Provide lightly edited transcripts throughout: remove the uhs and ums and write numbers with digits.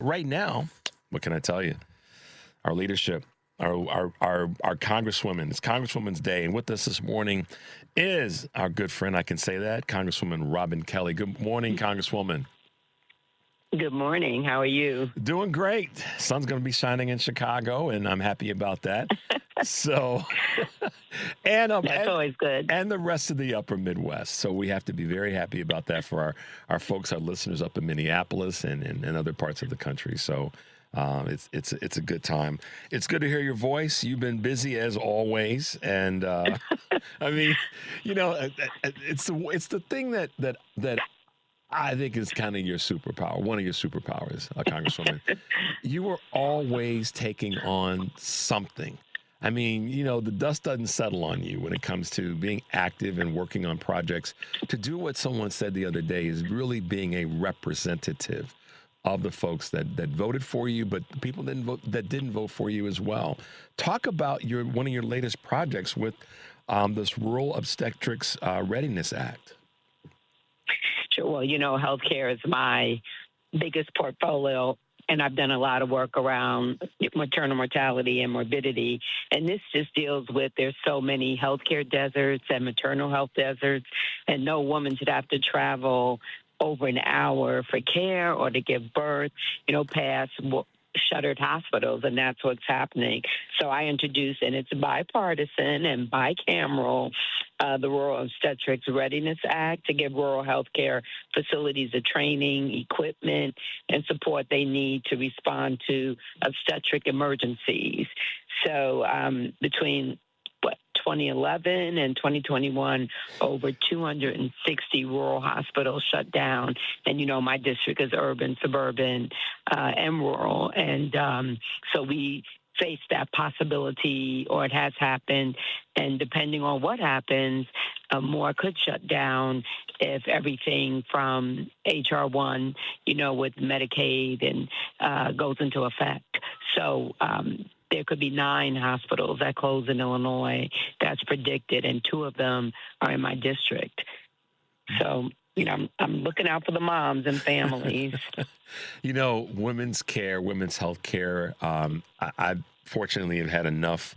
Right now, what can I tell you? Our leadership, our Congresswoman. It's Congresswoman's Day, and with us this morning is our good friend. I can say that, Congresswoman Robin Kelly. Good morning, Congresswoman. Good morning. How are you? Doing great. Sun's going to be shining in Chicago, and I'm happy about that. So, That's always good. And the rest of the upper Midwest. So we have to be very happy about that for our folks, our listeners up in Minneapolis and other parts of the country. So it's a good time. It's good to hear your voice. You've been busy as always, and I mean, it's the thing that I think is kind of your superpower, one of your superpowers, Congresswoman. You are always taking on something. I mean, the dust doesn't settle on you when it comes to being active and working on projects. To do what someone said the other day is really being a representative of the folks that voted for you, but the people that didn't vote for you as well. Talk about one of your latest projects with this Rural Obstetrics Readiness Act. Sure. Well, healthcare is my biggest portfolio, and I've done a lot of work around maternal mortality and morbidity. And this just deals with there's so many healthcare deserts and maternal health deserts, and no woman should have to travel over an hour for care or to give birth, past shuttered hospitals, and that's what's happening. So I introduced, and it's bipartisan and bicameral, the Rural Obstetrics Readiness Act to give rural healthcare facilities the training, equipment, and support they need to respond to obstetric emergencies. So between 2011 and 2021, over 260 rural hospitals shut down. And, my district is urban, suburban, and rural. And so we face that possibility, or it has happened. And depending on what happens, more could shut down if everything from H.R. 1, with Medicaid and goes into effect. So there could be 9 hospitals that close in Illinois. That's predicted, and 2 of them are in my district. So, I'm looking out for the moms and families. Women's care, women's health care. I fortunately have had enough,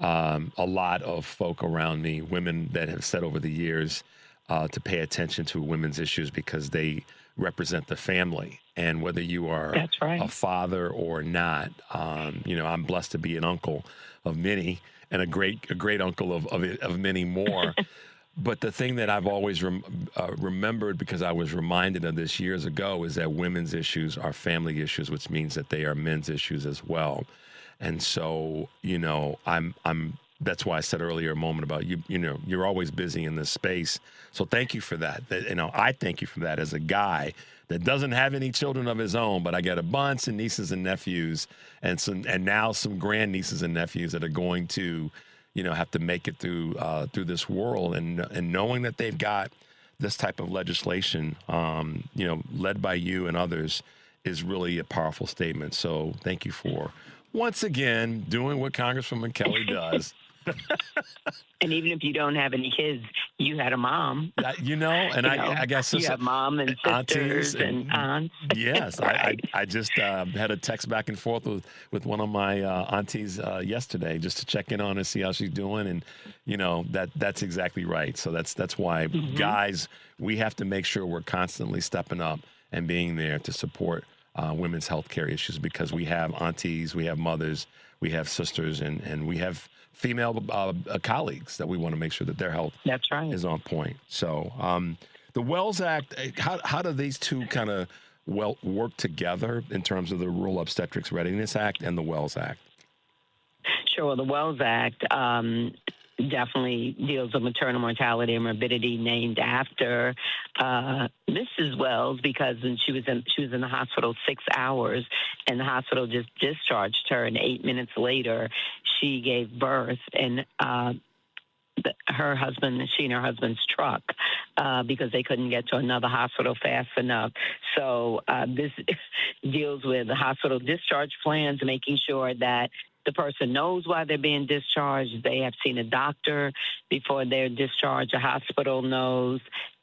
a lot of folk around me, women that have said over the years to pay attention to women's issues because they represent the family. And whether you are a father or not, I'm blessed to be an uncle of many and a great uncle of many more. But the thing that I've always remembered, because I was reminded of this years ago, is that women's issues are family issues, which means that they are men's issues as well. And so, that's why I said earlier a moment about you're always busy in this space. So thank you for that. I thank you for that as a guy that doesn't have any children of his own, but I got a bunch of nieces and nephews and now some grandnieces and nephews that are going to, have to make it through this world, and knowing that they've got this type of legislation, led by you and others, is really a powerful statement. So thank you for once again doing what Congresswoman Kelly does. And even if you don't have any kids, you had a mom. I guess you have mom and sisters and aunts. Yes, right. I just had a text back and forth with one of my aunties yesterday just to check in on her, see how she's doing, and that's exactly right. So that's why guys, we have to make sure we're constantly stepping up and being there to support women's health care issues, because we have aunties, we have mothers, we have sisters, and we have female colleagues that we want to make sure that their health is on point. So the Wells Act, how do these two kind of work together in terms of the Rural Obstetrics Readiness Act and the Wells Act? Sure. The Wells Act definitely deals with maternal mortality and morbidity, named after Mrs. Wells, because when she was in the hospital 6 hours, and the hospital just discharged her, and 8 minutes later she gave birth, and her husband, she and her husband's truck, because they couldn't get to another hospital fast enough. So this deals with the hospital discharge plans, making sure that the person knows why they're being discharged. They have seen a doctor before they're discharged. The hospital knows,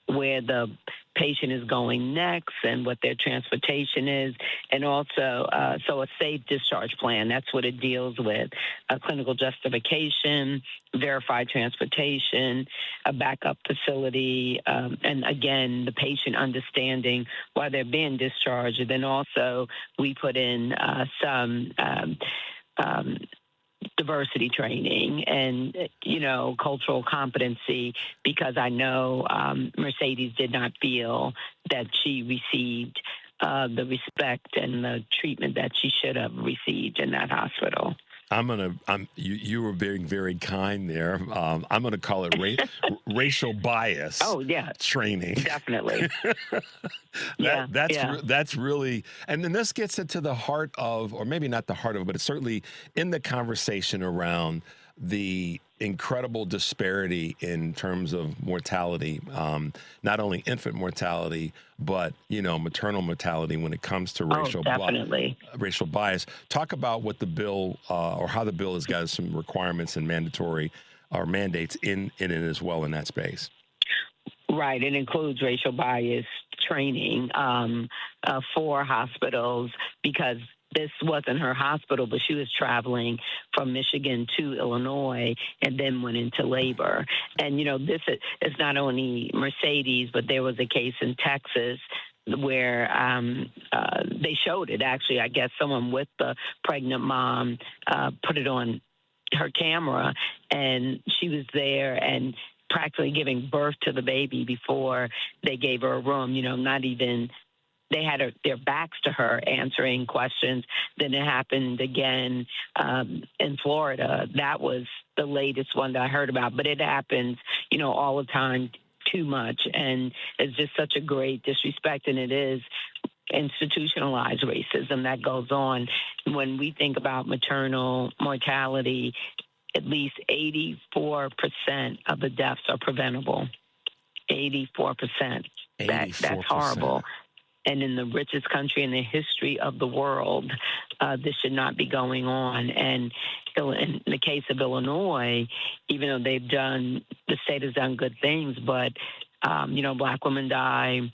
where the patient is going next and what their transportation is, and also so a safe discharge plan. That's what it deals with: a clinical justification, verified transportation, a backup facility, and again, the patient understanding why they're being discharged. And then also we put in some diversity training and, cultural competency, because I know Mercedes did not feel that she received the respect and the treatment that she should have received in that hospital. You were being very kind there. I'm gonna call it racial bias. Oh yeah, training. Definitely. That's really, and then this gets into the heart of, or maybe not the heart of, but it's certainly in the conversation around the incredible disparity in terms of mortality, not only infant mortality, but maternal mortality when it comes to racial bias. Talk about what the bill or how the bill has got some requirements and mandatory or mandates in it as well in that space. Right. It includes racial bias training for hospitals, because this wasn't her hospital, but she was traveling from Michigan to Illinois and then went into labor. And, this is not only Mercedes, but there was a case in Texas where they showed it. Actually, I guess someone with the pregnant mom put it on her camera, and she was there and practically giving birth to the baby before they gave her a room, not even. They had their backs to her answering questions. Then it happened again in Florida. That was the latest one that I heard about. But it happens, all the time, too much. And it's just such a great disrespect. And it is institutionalized racism that goes on. When we think about maternal mortality, at least 84% of the deaths are preventable. 84%. That's horrible. And in the richest country in the history of the world, this should not be going on. And in the case of Illinois, even though the state has done good things, but, Black women die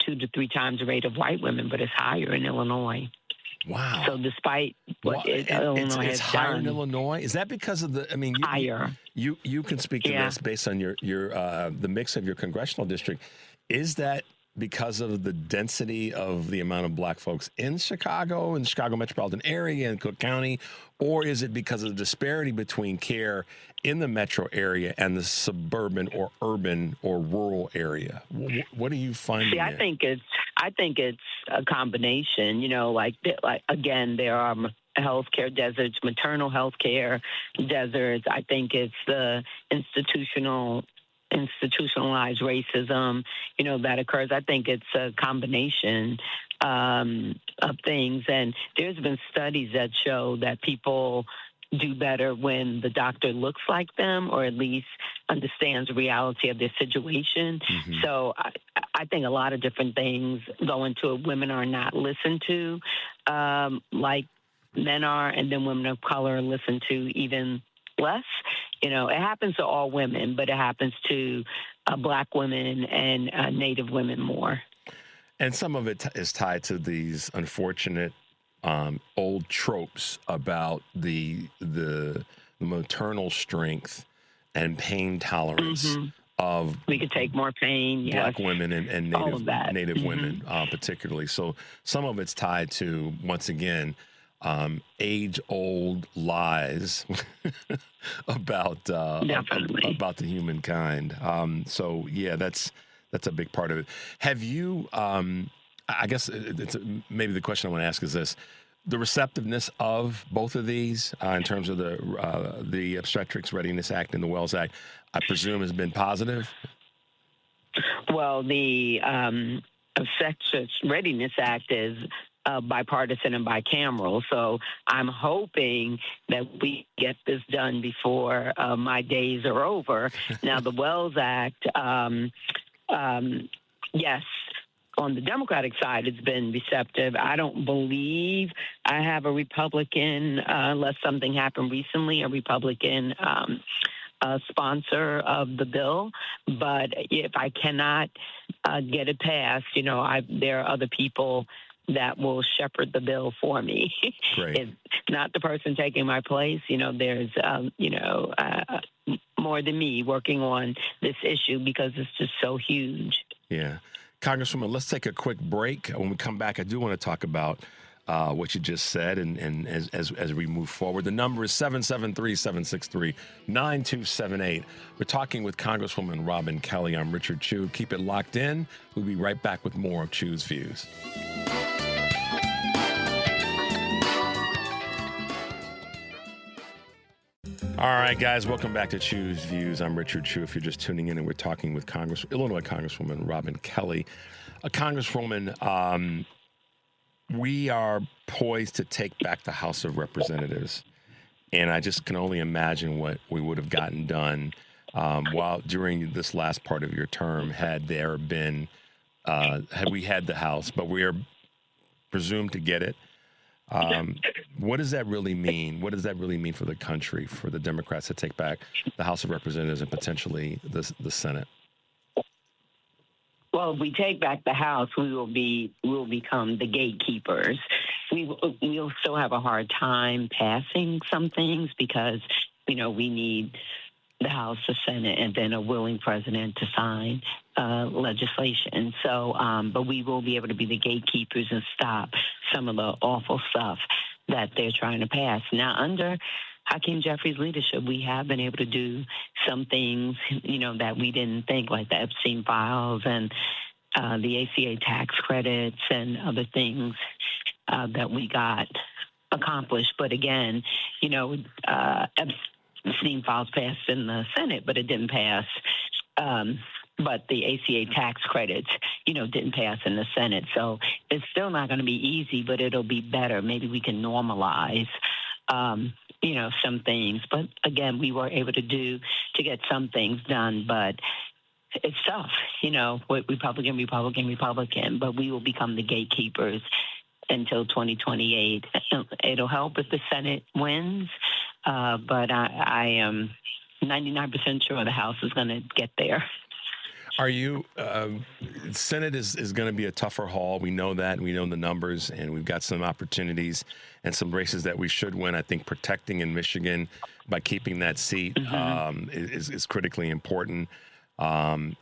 2 to 3 times the rate of white women, but it's higher in Illinois. Wow. So despite what Illinois has higher done, in Illinois. Is that because of higher? You can speak to this based on your the mix of your congressional district. Is that because of the density of the amount of Black folks in Chicago and the Chicago metropolitan area and Cook County, or is it because of the disparity between care in the metro area and the suburban or urban or rural area? What are you finding? See, I think it's a combination. Like again, there are healthcare deserts, maternal healthcare deserts. I think it's the institutionalized racism, that occurs. I think it's a combination of things. And there's been studies that show that people do better when the doctor looks like them, or at least understands the reality of their situation. Mm-hmm. So I think a lot of different things go into it. Women are not listened to like men are, and then women of color are listened to even less. It happens to all women, but it happens to Black women and Native women more. And some of it is tied to these unfortunate old tropes about the maternal strength and pain tolerance of we could take more pain. Black women and Native women Mm-hmm. Particularly. So some of it's tied to, once again, age-old lies about the humankind. So yeah, that's a big part of it. Have you? I guess maybe the question I want to ask is this: the receptiveness of both of these in terms of the Obstetrics Readiness Act and the Wells Act, I presume, has been positive. Well, the Obstetrics Readiness Act is bipartisan and bicameral, so I'm hoping that we get this done before my days are over. Now, the Wells Act, yes, on the Democratic side, it's been receptive. I don't believe I have a Republican, unless something happened recently, a Republican sponsor of the bill, but if I cannot get it passed, there are other people that will shepherd the bill for me. Great. It's not the person taking my place. There's, more than me working on this issue because it's just so huge. Yeah. Congresswoman, let's take a quick break. When we come back, I do want to talk about what you just said, and as we move forward. The number is 773-763-9278. We're talking with Congresswoman Robin Kelly. I'm Richard Chu. Keep it locked in. We'll be right back with more of Chu's Views. All right, guys, welcome back to Chu's Views. I'm Richard Chu. If you're just tuning in, and we're talking with Illinois Congresswoman Robin Kelly. A Congresswoman, we are poised to take back the House of Representatives, and I just can only imagine what we would have gotten done during this last part of your term had we had the House, but we are presumed to get it. What does that really mean? What does that really mean for the country, for the Democrats to take back the House of Representatives and potentially the Senate? Well, if we take back the House, we'll become the gatekeepers. We'll still have a hard time passing some things because, we need the House, the Senate, and then a willing president to sign legislation. So, but we will be able to be the gatekeepers and stop some of the awful stuff that they're trying to pass. Now, under Hakeem Jeffries' leadership, we have been able to do some things, that we didn't think, like the Epstein files and the ACA tax credits and other things that we got accomplished. But again, Epstein files passed in the Senate, but it didn't pass. But the ACA tax credits, didn't pass in the Senate. So it's still not going to be easy, but it'll be better. Maybe we can normalize, some things. But again, we were able to get some things done, but it's tough, Republican, but we will become the gatekeepers until 2028. It'll help if the Senate wins, but I am 99% sure the House is going to get there. Are you, Senate is going to be a tougher haul. We know that. We know the numbers, and we've got some opportunities and some races that we should win. I think protecting in Michigan by keeping that seat is critically important. And,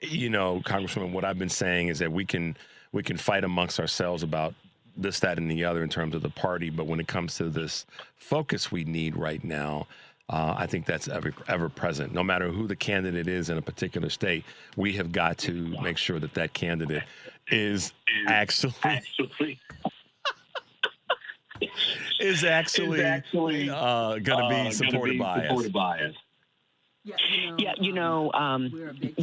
Congresswoman, what I've been saying is that we can fight amongst ourselves about this, that, and the other in terms of the party. But when it comes to this focus we need right now, I think that's ever present. No matter who the candidate is in a particular state, we have got to make sure that candidate is actually going to be supported by us.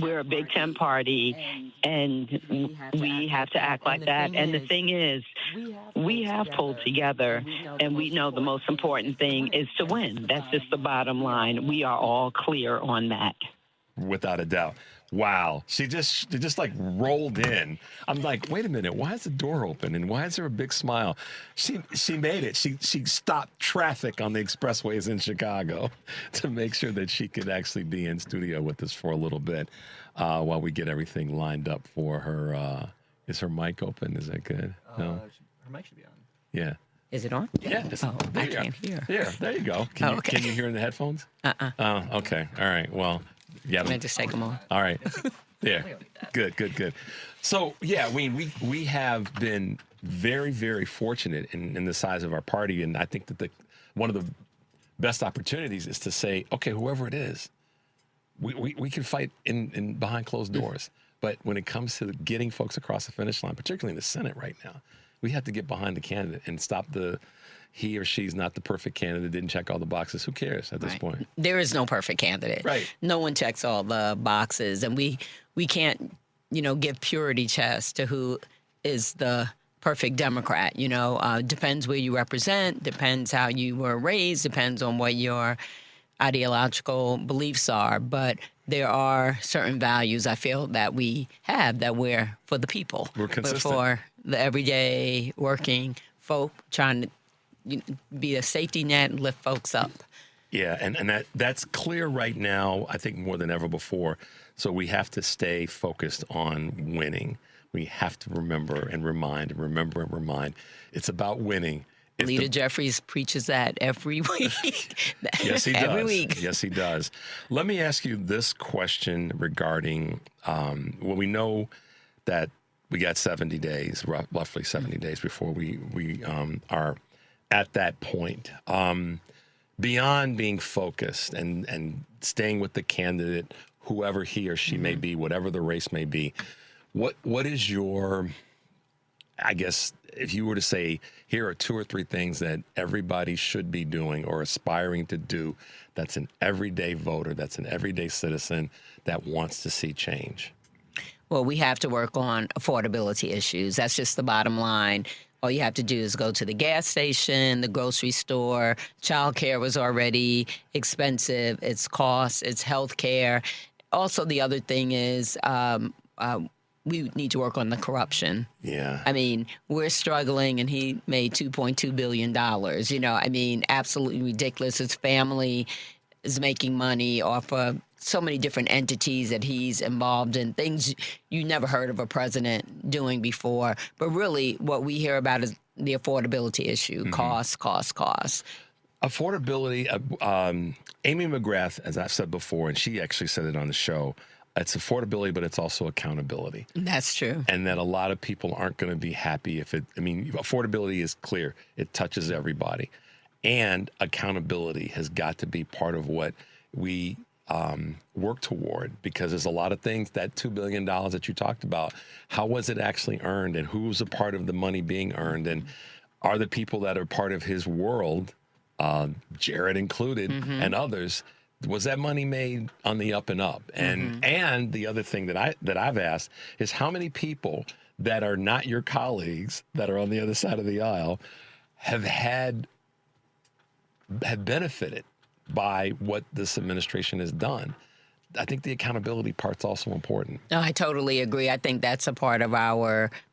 We're a Big Ten party, and we have to act like that. And the thing is, we have pulled together, and we know the most important thing is to win. That's just the bottom line. We are all clear on that. Without a doubt. Wow. She just like rolled in. I'm like, wait a minute, why is the door open and why is there a big smile? She made it. She stopped traffic on the expressways in Chicago to make sure that she could actually be in studio with us for a little bit while we get everything lined up for her. Is her mic open? Is that good? No. Her mic should be on. Yeah. Is it on? Yeah. I can't hear. Yeah, there you go. Can you hear in the headphones? Oh, okay. All right. Well, yeah. Let me just take them on. All right. Yeah. Good. So, yeah, we have been very, very fortunate in the size of our party. And I think that one of the best opportunities is to say, okay, whoever it is, we can fight in behind closed doors. But when it comes to getting folks across the finish line, particularly in the Senate right now, we have to get behind the candidate and stop he or she's not the perfect candidate, didn't check all the boxes. Who cares at this point? There is no perfect candidate. Right. No one checks all the boxes. And we can't, give purity tests to who is the perfect Democrat. Depends where you represent, depends how you were raised, depends on what your ideological beliefs are. But there are certain values I feel that we have that we're for the people. We're consistent. We're for the everyday working folk trying to be a safety net and lift folks up. Yeah, and that's clear right now, I think more than ever before. So we have to stay focused on winning. We have to remember and remind and remember and remind. It's about winning. Leader Jeffries preaches that every week. Yes, he does. Every week. Yes, he does. Let me ask you this question regarding, well, we know that we got 70 days, roughly 70 days before we are at that point. Beyond being focused and staying with the candidate, whoever he or she may be, whatever the race may be, what is your, I guess, if you were to say, here are 2 or 3 things that everybody should be doing or aspiring to do, that's an everyday voter, that's an everyday citizen that wants to see change? Well, we have to work on affordability issues. That's just the bottom line. All you have to do is go to the gas station, the grocery store. Childcare was already expensive. It's cost, it's health care. Also, the other thing is we need to work on the corruption. Yeah. I mean, we're struggling, and he made $2.2 billion. You know, I mean, absolutely ridiculous. His family is making money off of so many different entities that he's involved in, things you never heard of a president doing before. But really, what we hear about is the affordability issue, cost. Affordability, Amy McGrath, as I've said before, and she actually said it on the show, it's affordability, but it's also accountability. That's true. And that a lot of people aren't going to be happy if affordability is clear. It touches everybody. And accountability has got to be part of what we work toward, because there's a lot of things, that $2 billion that you talked about, how was it actually earned, and who's a part of the money being earned, and are the people that are part of his world, Jared included, and others, was that money made on the up and up? And the other thing that I've asked is, how many people that are not your colleagues that are on the other side of the aisle have benefited by what this administration has done? I think the accountability part's also important. No, I totally agree. I think that's a part of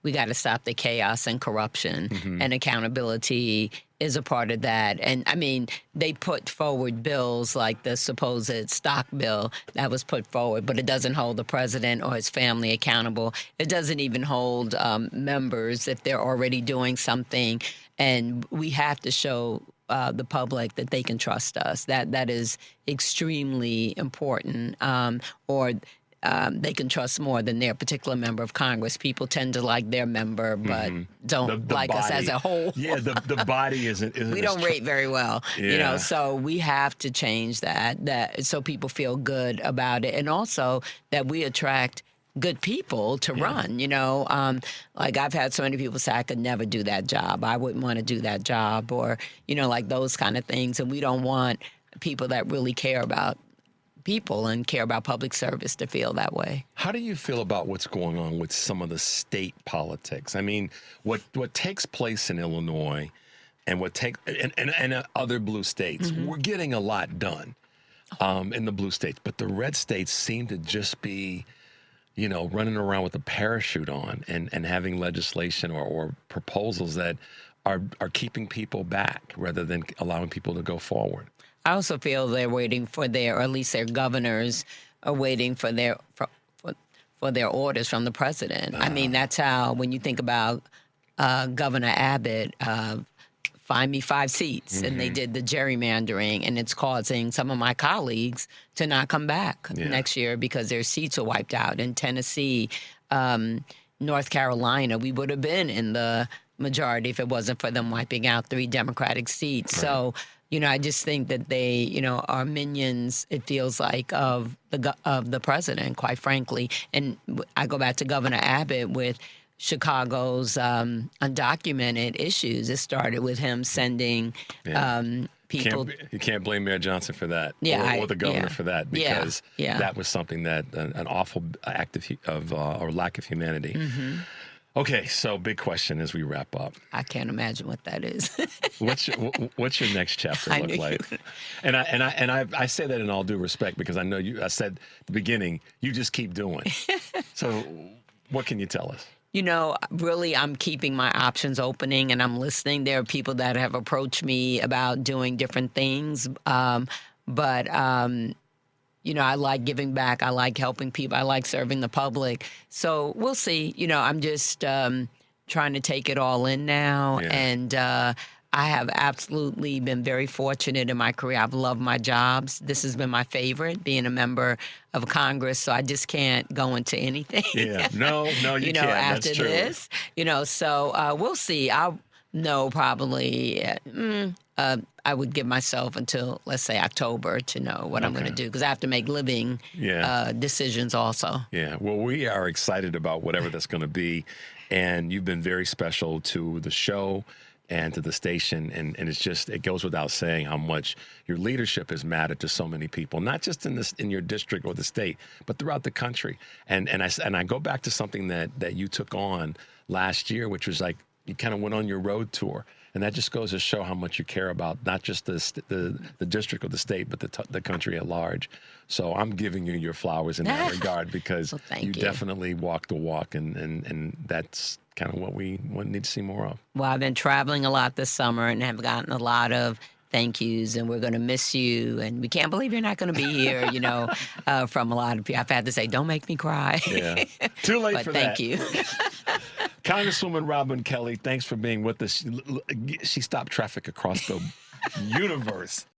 we got to stop the chaos and corruption, and accountability is a part of that. And I mean, they put forward bills like the supposed stock bill that was put forward, but it doesn't hold the president or his family accountable. It doesn't even hold members if they're already doing something. And we have to show the public that they can trust us. That is extremely important. Or they can trust more than their particular member of Congress. People tend to like their member, but don't like us as a whole. Yeah, the body isn't we don't rate very well. Yeah. You know, so we have to change that so people feel good about it, and also that we attract good people to run, you know. Like I've had so many people say, I could never do that job. I wouldn't want to do that job, or, you know, like those kind of things. And we don't want people that really care about people and care about public service to feel that way. How do you feel about what's going on with some of the state politics? I mean, what takes place in Illinois and and other blue states, we're getting a lot done in the blue states, but the red states seem to just be, you know, running around with a parachute on and having legislation or proposals that are keeping people back rather than allowing people to go forward. I also feel they're waiting for or at least their governors are waiting for their orders from the president. I mean, that's how, when you think about Governor Abbott, find me 5 seats, and they did the gerrymandering, and it's causing some of my colleagues to not come back next year because their seats are wiped out. In Tennessee, North Carolina, we would have been in the majority if it wasn't for them wiping out 3 Democratic seats. Right. So, you know, I just think that they, you know, are minions, it feels like, of the president, quite frankly. And I go back to Governor Abbott with Chicago's undocumented issues. It started with him sending people. You can't blame Mayor Johnson for that, or the governor for that, because that was something that an awful act of or lack of humanity. Okay, so big question as we wrap up. I can't imagine what that is. What's your next chapter look like? And I say that in all due respect, because I know I said at the beginning, you just keep doing. So what can you tell us? You know, really, I'm keeping my options opening, and I'm listening. There are people that have approached me about doing different things. but I like giving back. I like helping people. I like serving the public. So we'll see. I'm just trying to take it all in now. Yeah. And I have absolutely been very fortunate in my career. I've loved my jobs. This has been my favorite, being a member of Congress. So I just can't go into anything. Yeah. No, you can't. After That's true. this. So we'll see. I'll know probably. I would give myself until, let's say, October to know what I'm going to do, because I have to make living decisions also. Yeah. Well, we are excited about whatever that's going to be. And you've been very special to the show and to the station. And it goes without saying how much your leadership has mattered to so many people, not just in your district or the state, but throughout the country. And I go back to something that you took on last year, which was like you kind of went on your road tour. And that just goes to show how much you care about not just the district or the state, but the country at large. So I'm giving you your flowers in that regard, because you definitely walk the walk, and that's kind of what we need to see more of. Well, I've been traveling a lot this summer and have gotten a lot of thank yous, and we're going to miss you, and we can't believe you're not going to be here, from a lot of people. I've had to say, don't make me cry. Yeah. Too late but for thank that. you. Congresswoman Robin Kelly, thanks for being with us. She stopped traffic across the universe.